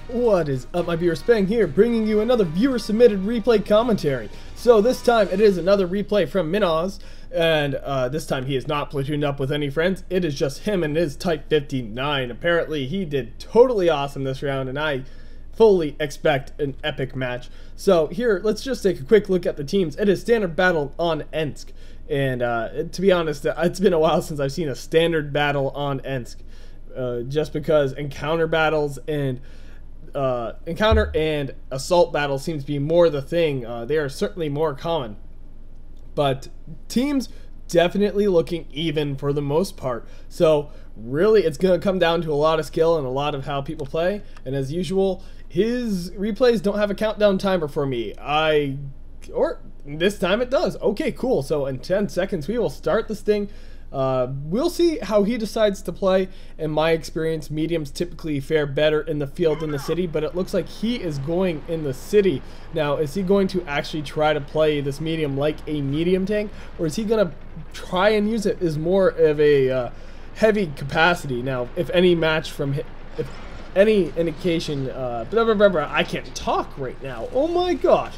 What is up, my viewer? Spang here, bringing you another viewer-submitted replay commentary. So this time it is another replay from Minaz, and this time he is not platooned up with any friends. It is just him and his Type 59. Apparently he did totally awesome this round, and I fully expect an epic match. So here, let's just take a quick look at the teams. It is standard battle on Ensk, and to be honest, it's been a while since I've seen a standard battle on Ensk, just because encounter battles and encounter and assault battle seems to be more the thing. They are certainly more common, but teams definitely looking even for the most part. So really it's going to come down to a lot of skill and a lot of how people play, and as usual his replays don't have a countdown timer for me. Or this time it does. Okay, cool. So in 10 seconds we will start this thing. We'll see how he decides to play. In my experience, mediums typically fare better in the field than the city, but it looks like he is going in the city. Now, is he going to actually try to play this medium like a medium tank, or is he going to try and use it as more of a heavy capacity? Now, if any match from if any indication, I can't talk right now. Oh my gosh!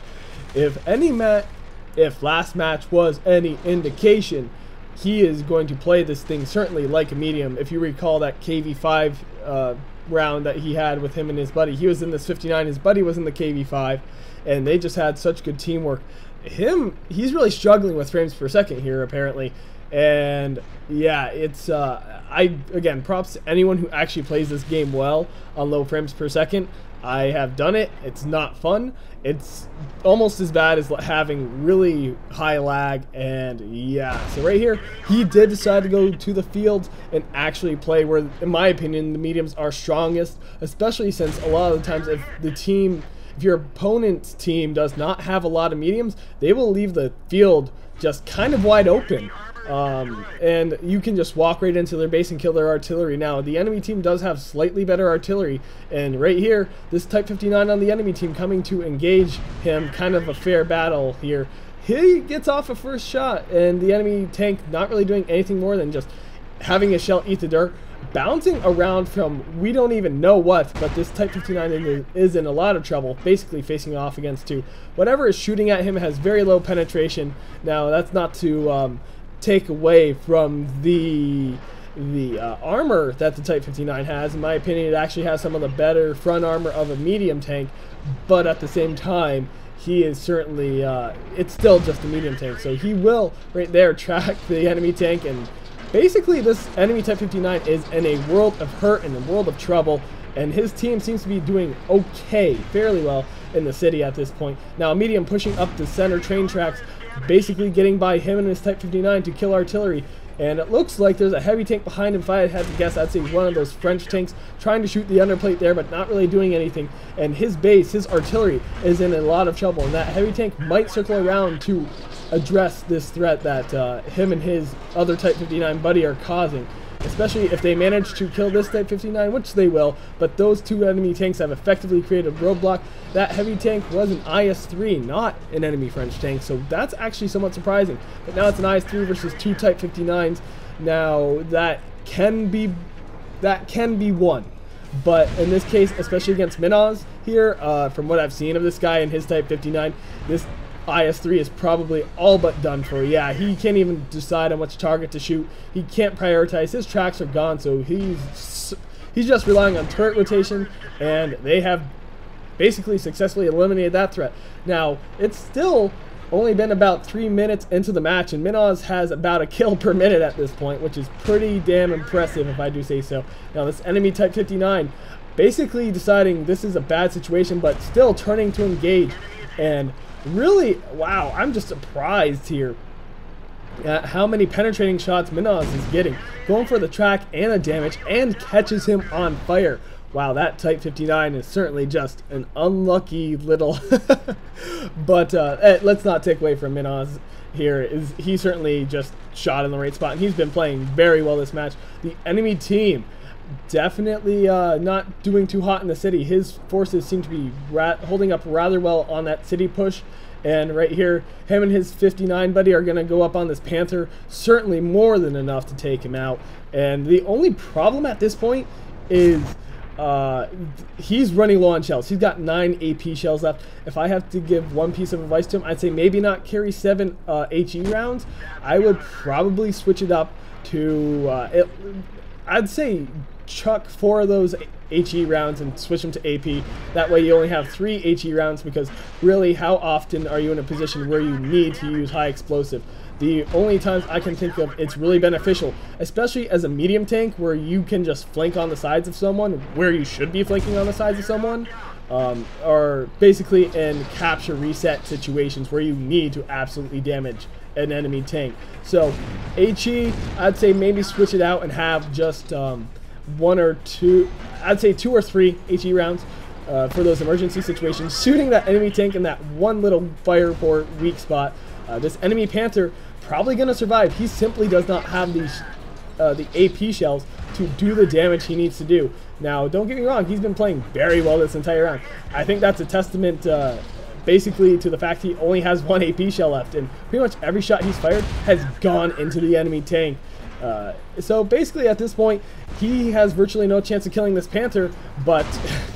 If last match was any indication, he is going to play this thing certainly like a medium. If you recall that KV5 round that he had with him and his buddy, he was in this 59, his buddy was in the KV5, and they just had such good teamwork. He's really struggling with frames per second here apparently, and yeah, it's again, props to anyone who actually plays this game well on low frames per second. I have done it. It's not fun. It's almost as bad as having really high lag, and yeah, so right here he did decide to go to the field and actually play where, in my opinion, the mediums are strongest, especially since a lot of the times if your opponent's team does not have a lot of mediums, they will leave the field just kind of wide open. And you can just walk right into their base and kill their artillery. Now, the enemy team does have slightly better artillery, and right here, this Type 59 on the enemy team coming to engage him, kind of a fair battle here. He gets off a first shot, and the enemy tank not really doing anything more than just having a shell eat the dirt, bouncing around from we don't even know what, but this Type 59 is in a lot of trouble, basically facing off against two. Whatever is shooting at him has very low penetration. Now, that's not to take away from the armor that the Type 59 has. In my opinion, it actually has some of the better front armor of a medium tank, but at the same time, he is certainly, it's still just a medium tank, so he will right there track the enemy tank, and basically this enemy Type 59 is in a world of hurt and a world of trouble, and his team seems to be doing okay, fairly well in the city at this point. Now, a medium pushing up the center train tracks, basically getting by him and his Type 59 to kill artillery, and it looks like there's a heavy tank behind him. If I had to guess, I'd say one of those French tanks trying to shoot the underplate there, but not really doing anything, and his base, his artillery, is in a lot of trouble, and that heavy tank might circle around to address this threat that him and his other Type 59 buddy are causing, especially if they manage to kill this Type 59, which they will. But those two enemy tanks have effectively created a roadblock. That heavy tank was an IS-3, not an enemy French tank, so that's actually somewhat surprising. But now it's an IS-3 versus two Type 59s. Now that can be won, but in this case, especially against Minaz here, from what I've seen of this guy and his Type 59, this IS-3 is probably all but done for. Yeah, he can't even decide on which target to shoot. He can't prioritize. His tracks are gone, so he's just relying on turret rotation, and they have basically successfully eliminated that threat. Now, it's still only been about 3 minutes into the match, and Minaz has about a kill per minute at this point, which is pretty damn impressive if I do say so. Now, this enemy Type 59 basically deciding this is a bad situation, but still turning to engage, and really, wow, I'm just surprised here at how many penetrating shots Minaz is getting, going for the track and the damage, and catches him on fire. Wow, that Type 59 is certainly just an unlucky little but let's not take away from Minaz here. He certainly just shot in the right spot, and he's been playing very well this match. The enemy team definitely not doing too hot in the city. His forces seem to be holding up rather well on that city push, and right here, him and his 59 buddy are going to go up on this Panther, certainly more than enough to take him out. And the only problem at this point is he's running low on shells. He's got 9 AP shells left. If I have to give one piece of advice to him, I'd say maybe not carry 7 HE rounds. I would probably switch it up to, I'd say chuck 4 of those HE rounds and switch them to AP. That way you only have 3 HE rounds, because really, how often are you in a position where you need to use high explosive? The only times I can think of it's really beneficial, especially as a medium tank, where you can just flank on the sides of someone, where you should be flanking on the sides of someone, or basically in capture reset situations where you need to absolutely damage an enemy tank. So HE, I'd say maybe switch it out and have just 1 or 2, I'd say 2 or 3 HE rounds for those emergency situations, shooting that enemy tank in that one little fire port weak spot. This enemy Panther probably going to survive. He simply does not have these the AP shells to do the damage he needs to do. Now, don't get me wrong, he's been playing very well this entire round. I think that's a testament basically to the fact he only has 1 AP shell left, and pretty much every shot he's fired has gone into the enemy tank. So basically at this point, he has virtually no chance of killing this Panther, but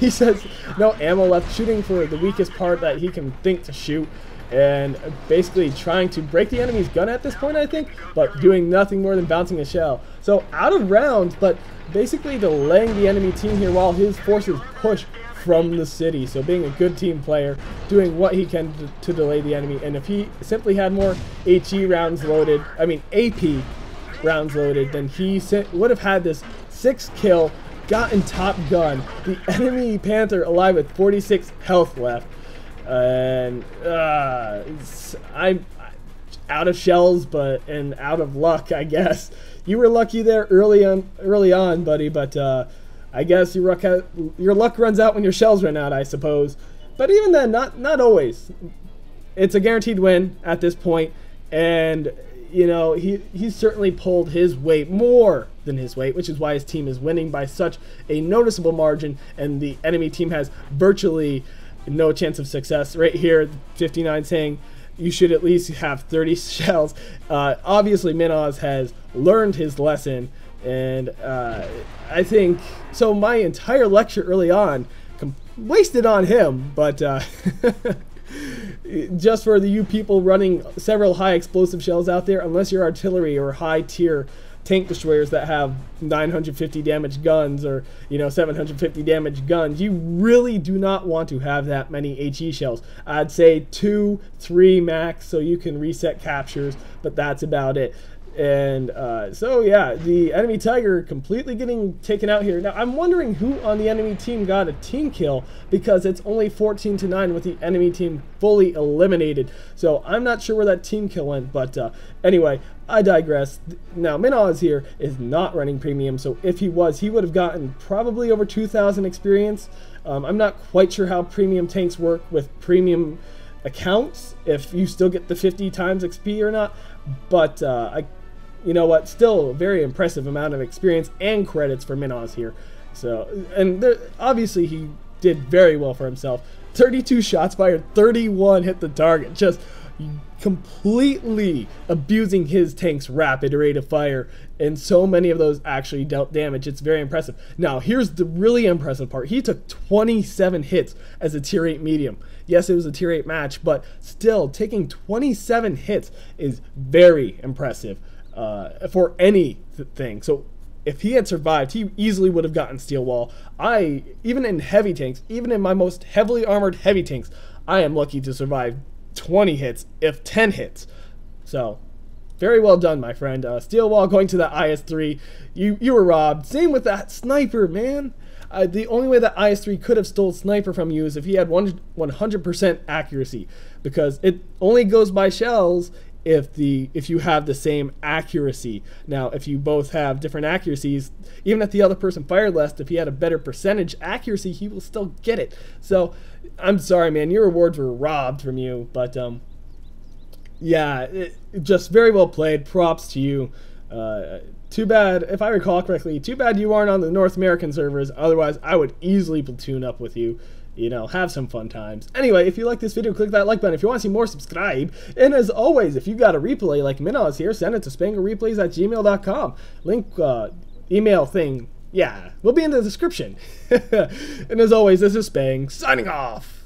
he says no ammo left, shooting for the weakest part that he can think to shoot, and basically trying to break the enemy's gun at this point, I think, but doing nothing more than bouncing a shell. So out of rounds, but basically delaying the enemy team here while his forces push from the city. So being a good team player, doing what he can to delay the enemy. And if he simply had more HE rounds loaded, I mean AP rounds loaded, then he would have had this 6-kill, gotten top gun, the enemy Panther alive with 46 health left. And I'm out of shells, and out of luck, I guess. You were lucky there early on, buddy, but I guess your luck runs out when your shells run out, I suppose. But even then, not always. It's a guaranteed win at this point, and you know, he's certainly pulled his weight, more than his weight, which is why his team is winning by such a noticeable margin, and the enemy team has virtually no chance of success. Right here, 59 saying you should at least have 30 shells. Obviously, Minoz has learned his lesson, and I think so. My entire lecture early on wasted on him, but just for you people running several high explosive shells out there, unless you're artillery or high tier tank destroyers that have 950 damage guns, or 750 damage guns, you really do not want to have that many HE shells. I'd say 2, 3 max, so you can reset captures, but that's about it. And so yeah, the enemy Tiger completely getting taken out here. Now I'm wondering who on the enemy team got a team kill, because it's only 14-9 with the enemy team fully eliminated. So I'm not sure where that team kill went, but anyway, I digress. Now Minoz here is not running premium, so if he was, he would have gotten probably over 2,000 experience. I'm not quite sure how premium tanks work with premium accounts, if you still get the 50 times XP or not, but you know what, still a very impressive amount of experience and credits for Minoz here. So, and obviously he did very well for himself. 32 shots fired, 31 hit the target, just completely abusing his tank's rapid rate of fire, and so many of those actually dealt damage. It's very impressive. Now here's the really impressive part. He took 27 hits as a tier 8 medium. Yes, it was a tier 8 match, but still taking 27 hits is very impressive for anything. So if he had survived, he easily would have gotten steel wall. Even in heavy tanks, even in my most heavily armored heavy tanks, I am lucky to survive 20 hits, if 10 hits. So very well done, my friend. Steel wall going to that IS-3. You were robbed. Same with that sniper, man. The only way that IS-3 could have stole sniper from you is if he had 100% accuracy, because it only goes by shells if you have the same accuracy. Now, if you both have different accuracies, even if the other person fired less, if he had a better percentage accuracy, he will still get it. So, I'm sorry, man, your rewards were robbed from you, but yeah, just very well played. Props to you. Too bad, if I recall correctly, too bad you aren't on the North American servers. Otherwise, I would easily platoon up with you. Have some fun times. Anyway, if you like this video, click that like button. If you want to see more, subscribe. And as always, if you got a replay like Minoz here, send it to spanglereplays@gmail.com. Link, email thing Yeah, will be in the description. And as always, this is Spang, signing off.